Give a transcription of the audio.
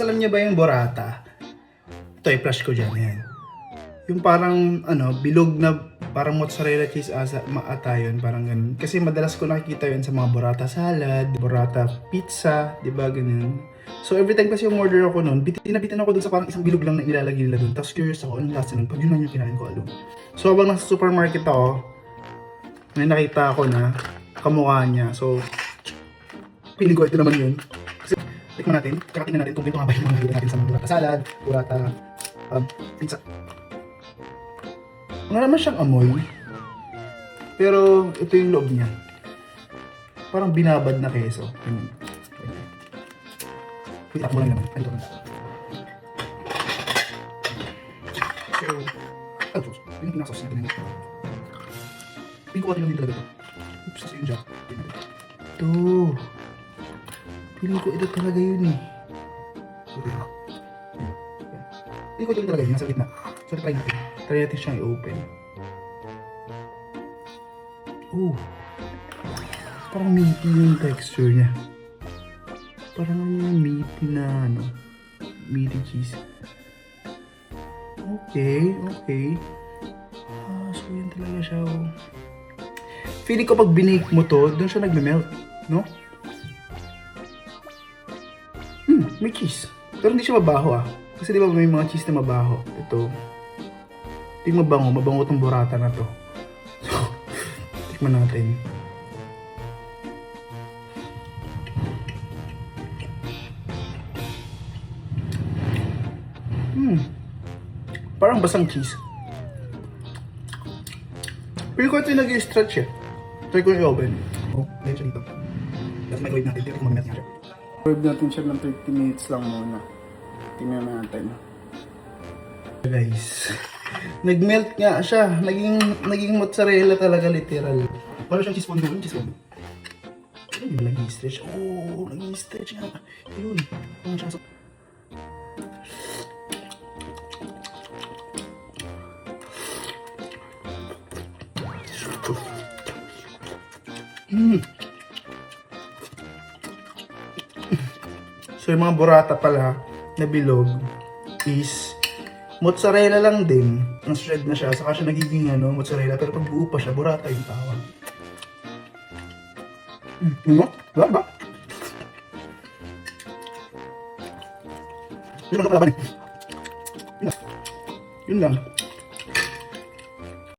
Guys, alam niyo ba yung burrata? Ito, i-flash ko dyan. Yan. Yung parang, bilog na parang mozzarella cheese ata yun, parang ganun. Kasi madalas ko nakikita yun sa mga burrata salad, burrata pizza, di ba, ganun. So every time kasi yung order ako nun, bitin ako dun sa parang isang bilog lang na ilalagay nila dun. Tapos curious ako, anong lasa nun? Pag yun lang yung kinain ko, alam. So habang nasa supermarket ako, may nakita ako na kamukha niya. So, feeling ko ito naman yun. Kasi, tikman natin, tsaka tingnan natin kung ito nga ba yung mga nilagay natin sa mga burrata salad, burrata pizza. Wala naman siyang amoy. Pero ito yung loob niya. Parang binabad na keso. Wait, ako lang naman. Ito na. So, yung pinasos natin na. Pink ko lang din talaga ito. Oops, nasa yung jack. Ito. Feeling ko ito talaga yun eh. Feeling ko ito talaga yun. Nasa gitna. So, try natin. Try natin siyang i-open. Oh. Parang meaty yung texture niya. Parang yung meaty na meaty cheese. Okay. So yun talaga siya. Oh. Feeling ko pag binake mo to, doon siya nagme-melt. No? May cheese. Pero hindi siya mabaho ah. Kasi di ba may mga cheese na mabaho. Ito. Ito yung mabango itong burrata na to. So, tikman natin. Parang basang cheese. Pero ko ito yung nag-stretch eh. Try ko yung i-open. Oh, dahil siya dito. Tapos microwave natin. Tignan ko mag-melt nga siya. Microwave natin siya ng 30 minutes lang muna. Tingnan natin. Guys, nag-melt nga siya. Naging mozzarella talaga literal. Parang siyang cheese fondue. Yung cheese fondue. Ayun, nag-i-stretch. Oh, nag-i-stretch nga. Ayun. Ayun siya. So yung mga burrata pala na bilog is mozzarella lang din. Ang shred na siya, saka siya nagiging mozzarella, pero pag buo pa siya, burrata yung tawag. Wala ba? Yun lang.